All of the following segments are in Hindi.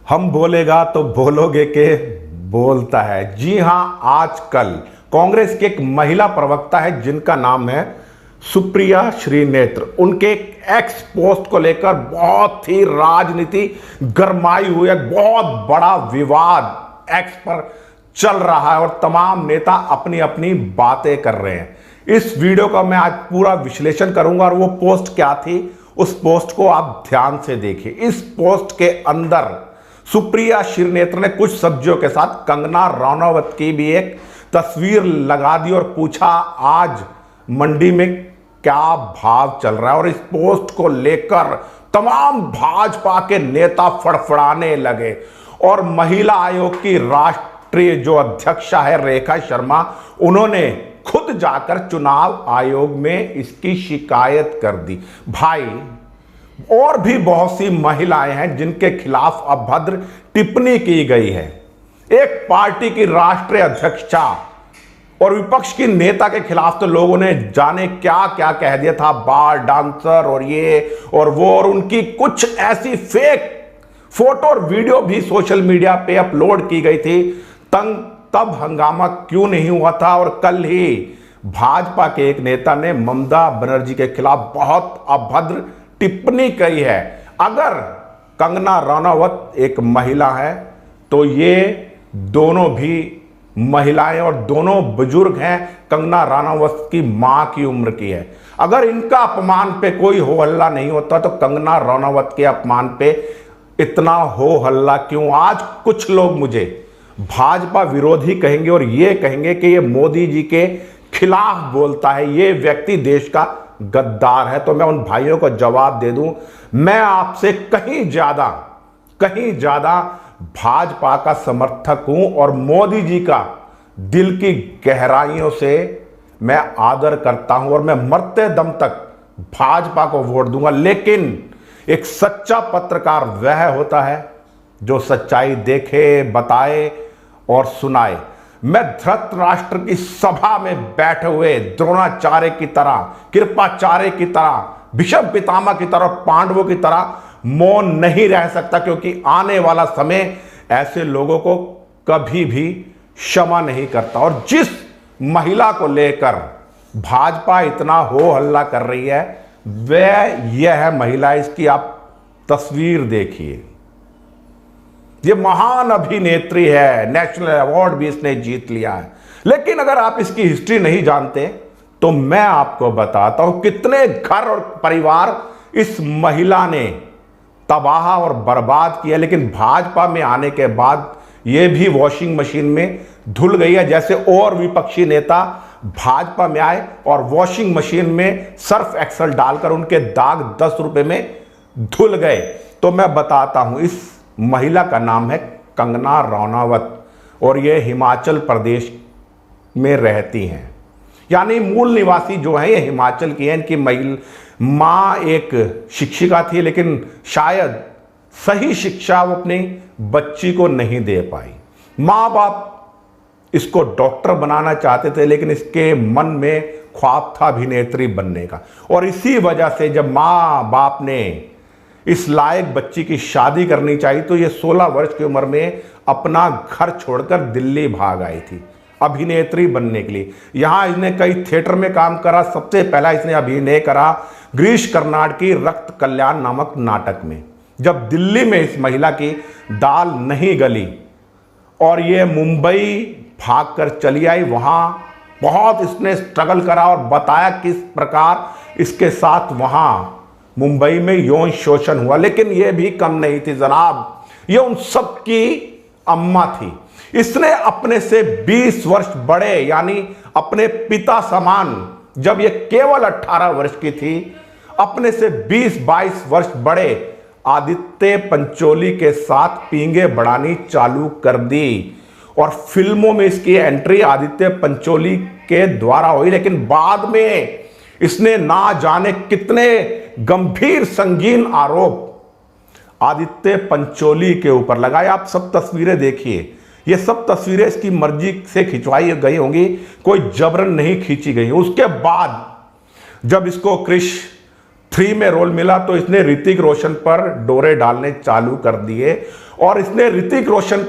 हम बोलेगा तो बोलोगे के बोलता है। जी हां, आजकल कांग्रेस की एक महिला प्रवक्ता है जिनका नाम है सुप्रिया श्रीनेत्र। उनके एक एक्स पोस्ट को लेकर बहुत ही राजनीति गरमाई हुई है। बहुत बड़ा विवाद एक्स पर चल रहा है और तमाम नेता अपनी अपनी बातें कर रहे हैं। इस वीडियो का मैं आज पूरा विश्लेषण करूंगा और वो पोस्ट क्या थी, उस पोस्ट को आप ध्यान से देखिए। इस पोस्ट के अंदर सुप्रिया श्रीनेत्र ने कुछ सब्जियों के साथ कंगना रनौत की भी एक तस्वीर लगा दी और पूछा आज मंडी में क्या भाव चल रहा है। और इस पोस्ट को लेकर तमाम भाजपा के नेता फड़फड़ाने लगे और महिला आयोग की राष्ट्रीय जो अध्यक्षा है रेखा शर्मा, उन्होंने खुद जाकर चुनाव आयोग में इसकी शिकायत कर दी। भाई, और भी बहुत सी महिलाएं हैं जिनके खिलाफ अभद्र टिप्पणी की गई है। एक पार्टी की राष्ट्रीय अध्यक्षा और विपक्ष की नेता के खिलाफ तो लोगों ने जाने क्या क्या कह दिया था, बार डांसर और ये और वो, और उनकी कुछ ऐसी फेक फोटो और वीडियो भी सोशल मीडिया पे अपलोड की गई थी। तब हंगामा क्यों नहीं हुआ था। और कल ही भाजपा के एक नेता ने ममता बनर्जी के खिलाफ बहुत अभद्र टिप्पणी करी है। अगर कंगना रनौत एक महिला है तो ये दोनों भी महिलाएं और दोनों बुजुर्ग हैं। कंगना रनौत की मां की उम्र की है। अगर इनका अपमान पे कोई हो हल्ला नहीं होता तो कंगना रनौत के अपमान पे इतना हो हल्ला क्यों। आज कुछ लोग मुझे भाजपा विरोधी कहेंगे और ये कहेंगे कि ये मोदी जी के खिलाफ बोलता है, ये व्यक्ति देश का गद्दार है। तो मैं उन भाइयों को जवाब दे दूं, मैं आपसे कहीं ज्यादा भाजपा का समर्थक हूं और मोदी जी का दिल की गहराइयों से मैं आदर करता हूं और मैं मरते दम तक भाजपा को वोट दूंगा। लेकिन एक सच्चा पत्रकार वह होता है जो सच्चाई देखे, बताए और सुनाए। मैं धृतराष्ट्र की सभा में बैठे हुए द्रोणाचार्य की तरह, कृपाचार्य की तरह, भीष्म पितामह की तरह, पांडवों की तरह मौन नहीं रह सकता, क्योंकि आने वाला समय ऐसे लोगों को कभी भी क्षमा नहीं करता। और जिस महिला को लेकर भाजपा इतना हो हल्ला कर रही है वह यह है महिला। इसकी आप तस्वीर देखिए। ये महान अभिनेत्री है, नेशनल अवार्ड भी इसने जीत लिया है। लेकिन अगर आप इसकी हिस्ट्री नहीं जानते तो मैं आपको बताता हूं कितने घर और परिवार इस महिला ने तबाह और बर्बाद किया। लेकिन भाजपा में आने के बाद यह भी वॉशिंग मशीन में धुल गई है। जैसे और विपक्षी नेता भाजपा में आए और वॉशिंग मशीन में सर्फ एक्सल डालकर उनके दाग 10 रुपए में धुल गए। तो मैं बताता हूं, इस महिला का नाम है कंगना रनौत और ये हिमाचल प्रदेश में रहती हैं। यानी मूल निवासी जो है ये हिमाचल की है। इनकी माँ एक शिक्षिका थी, लेकिन शायद सही शिक्षा वो अपनी बच्ची को नहीं दे पाई। माँ बाप इसको डॉक्टर बनाना चाहते थे, लेकिन इसके मन में ख्वाब था अभिनेत्री बनने का। और इसी वजह से जब माँ बाप ने इस लायक बच्ची की शादी करनी चाहिए तो ये 16 वर्ष की उम्र में अपना घर छोड़कर दिल्ली भाग आई थी अभिनेत्री बनने के लिए। यहाँ इसने कई थिएटर में काम करा। सबसे पहला इसने अभिनय करा गिरीश कर्नाड की रक्त कल्याण नामक नाटक में। जब दिल्ली में इस महिला की दाल नहीं गली और ये मुंबई भागकर चली आई, वहाँ बहुत इसने स्ट्रगल करा और बताया किस प्रकार इसके साथ वहाँ मुंबई में यौन शोषण हुआ। लेकिन यह भी कम नहीं थी जनाब, ये उन सब की अम्मा थी। इसने अपने से 20 वर्ष बड़े, यानी अपने पिता समान, जब ये केवल 18 वर्ष की थी, अपने से 20-22 वर्ष बड़े आदित्य पंचोली के साथ पींगे बढ़ानी चालू कर दी। और फिल्मों में इसकी एंट्री आदित्य पंचोली के द्वारा हुई। लेकिन बाद में इसने ना जाने कितने गंभीर संगीन आरोप आदित्य पंचोली के ऊपर लगाए। आप सब तस्वीरें देखिए, ये सब तस्वीरें इसकी मर्जी से खिंचवाई गई होंगी, कोई जबरन नहीं खींची गई। उसके बाद जब इसको क्रिश 3 में रोल मिला तो इसने ऋतिक रोशन पर डोरे डालने चालू कर दिए और इसने ऋतिक रोशन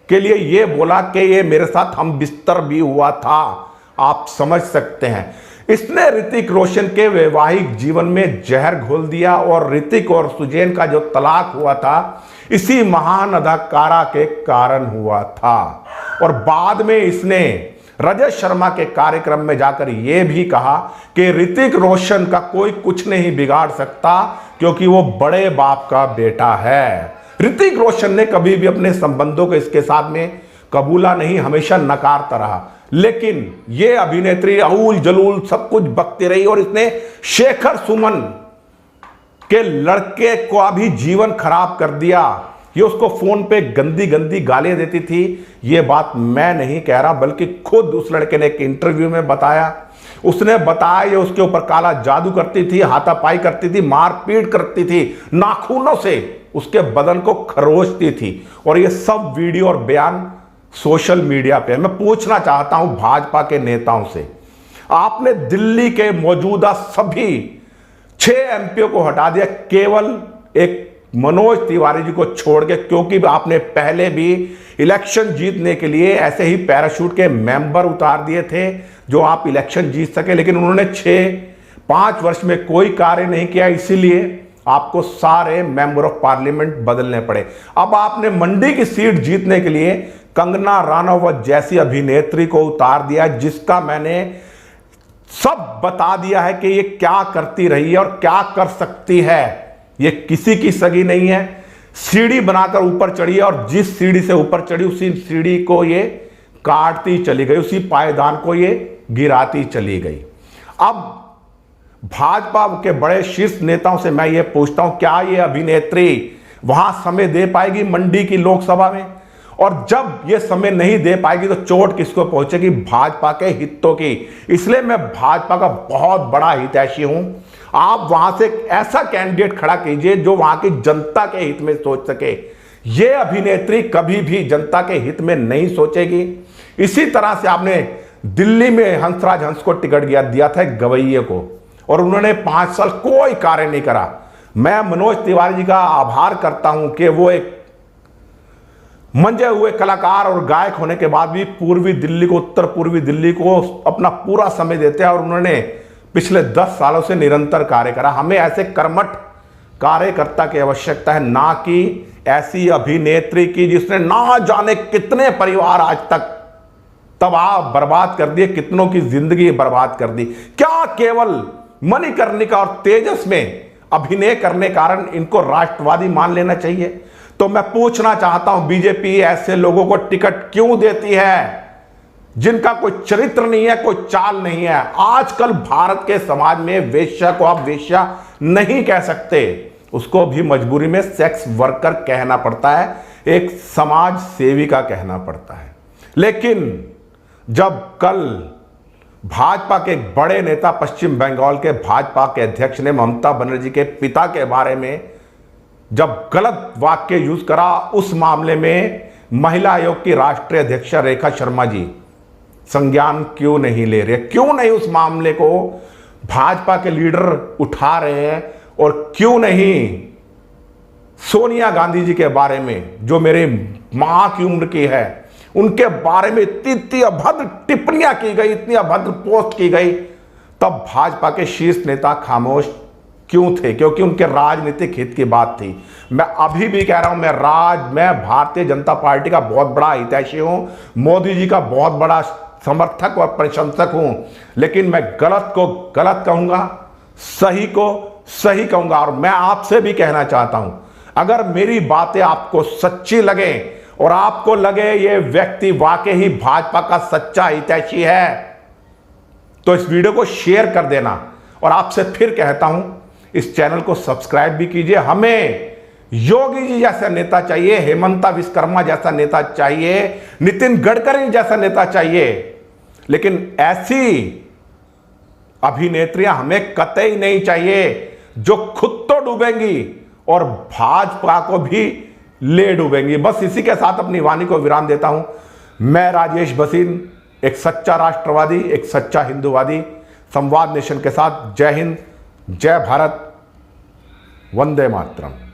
के लिए ये बोला कि ये मेरे साथ हम बिस्तर भी हुआ था। आप समझ सकते हैं, इसने ऋतिक रोशन के वैवाहिक जीवन में जहर घोल दिया और ऋतिक और सुजैन का जो तलाक हुआ था इसी महान अदाकारा के कारण हुआ था। और बाद में इसने रजत शर्मा के कार्यक्रम में जाकर यह भी कहा कि ऋतिक रोशन का कोई कुछ नहीं बिगाड़ सकता क्योंकि वो बड़े बाप का बेटा है। ऋतिक रोशन ने कभी भी अपने संबंधों को इसके साथ में कबूला नहीं, हमेशा नकारता रहा। लेकिन ये अभिनेत्री अऊल जलूल सब कुछ बकती रही और इसने शेखर सुमन के लड़के को भी जीवन खराब कर दिया। ये उसको फोन पे गंदी गंदी गालियां देती थी। ये बात मैं नहीं कह रहा बल्कि खुद उस लड़के ने एक इंटरव्यू में बताया। उसने बताया ये उसके ऊपर काला जादू करती थी, हाथापाई करती थी, मारपीट करती थी, नाखूनों से उसके बदन को खरोचती थी। और ये सब वीडियो और बयान सोशल मीडिया पे। मैं पूछना चाहता हूं भाजपा के नेताओं से, आपने दिल्ली के मौजूदा सभी 6 एमपीओ को हटा दिया केवल एक मनोज तिवारी जी को छोड़ के, क्योंकि आपने पहले भी इलेक्शन जीतने के लिए ऐसे ही पैराशूट के मेंबर उतार दिए थे जो आप इलेक्शन जीत सके, लेकिन उन्होंने 5 वर्ष में कोई कार्य नहीं किया, इसीलिए आपको सारे मेंबर ऑफ पार्लियामेंट बदलने पड़े। अब आपने मंडी की सीट जीतने के लिए कंगना राणावत जैसी अभिनेत्री को उतार दिया, जिसका मैंने सब बता दिया है कि ये क्या करती रही है और क्या कर सकती है। ये किसी की सगी नहीं है, सीढ़ी बनाकर ऊपर चढ़ी है और जिस सीढ़ी से ऊपर चढ़ी उसी सीढ़ी को ये काटती चली गई, उसी पायदान को ये गिराती चली गई। अब भाजपा के बड़े शीर्ष नेताओं से मैं ये पूछता हूं, क्या ये अभिनेत्री वहां समय दे पाएगी मंडी की लोकसभा में? और जब ये समय नहीं दे पाएगी तो चोट किसको पहुंचेगी? भाजपा के हितों की। इसलिए मैं भाजपा का बहुत बड़ा हितैषी हूं। आप वहां से एक ऐसा कैंडिडेट खड़ा कीजिए जो वहां की जनता के हित में सोच सके। ये अभिनेत्री कभी भी जनता के हित में नहीं सोचेगी। इसी तरह से आपने दिल्ली में हंसराज हंस को टिकट दिया था गवैये को, और उन्होंने 5 साल कोई कार्य नहीं करा। मैं मनोज तिवारी जी का आभार करता हूं कि वो एक मंजे हुए कलाकार और गायक होने के बाद भी पूर्वी दिल्ली को, उत्तर पूर्वी दिल्ली को अपना पूरा समय देते हैं और उन्होंने पिछले 10 सालों से निरंतर कार्य करा। हमें ऐसे कर्मठ कार्यकर्ता की आवश्यकता है, ना कि ऐसी अभिनेत्री की जिसने ना जाने कितने परिवार आज तक तबाह बर्बाद कर दिए, कितनों की जिंदगी बर्बाद कर दी। क्या केवल मणिकर्णिका और तेजस में अभिनय करने कारण इनको राष्ट्रवादी मान लेना चाहिए? तो मैं पूछना चाहता हूं बीजेपी ऐसे लोगों को टिकट क्यों देती है जिनका कोई चरित्र नहीं है, कोई चाल नहीं है? आजकल भारत के समाज में वेश्या को आप वेश्या नहीं कह सकते, उसको भी मजबूरी में सेक्स वर्कर कहना पड़ता है, एक समाज सेविका कहना पड़ता है। लेकिन जब कल भाजपा के बड़े नेता पश्चिम बंगाल के भाजपा के अध्यक्ष ने ममता बनर्जी के पिता के बारे में जब गलत वाक्य यूज करा, उस मामले में महिला आयोग की राष्ट्रीय अध्यक्ष रेखा शर्मा जी संज्ञान क्यों नहीं ले रहे? क्यों नहीं उस मामले को भाजपा के लीडर उठा रहे हैं? और क्यों नहीं सोनिया गांधी जी के बारे में, जो मेरे मां की उम्र की है, उनके बारे में इतनी अभद्र टिप्पणियां की गई, इतनी अभद्र पोस्ट की गई, तब भाजपा के शीर्ष नेता खामोश क्यों थे? क्योंकि उनके राजनीतिक हित की बात थी। मैं अभी भी कह रहा हूं, मैं भारतीय जनता पार्टी का बहुत बड़ा हितैषी हूं, मोदी जी का बहुत बड़ा समर्थक और प्रशंसक हूं, लेकिन मैं गलत को गलत कहूंगा, सही को सही कहूंगा। और मैं आपसे भी कहना चाहता हूं, अगर मेरी बातें आपको सच्ची लगे और आपको लगे ये व्यक्ति वाकई ही भाजपा का सच्चा हितैषी है, तो इस वीडियो को शेयर कर देना। और आपसे फिर कहता हूं, इस चैनल को सब्सक्राइब भी कीजिए। हमें योगी जी जैसा नेता चाहिए, हेमंता विश्वकर्मा जैसा नेता चाहिए, नितिन गडकरी जैसा नेता चाहिए, लेकिन ऐसी अभिनेत्रियां हमें कतई नहीं चाहिए जो खुद तो डूबेंगी और भाजपा को भी ले डूबेंगी। बस इसी के साथ अपनी वाणी को विराम देता हूं। मैं राजेश भसीन, एक सच्चा राष्ट्रवादी, एक सच्चा हिंदूवादी, संवाद नेशन के साथ। जय हिंद, जय भारत, वंदे मातरम।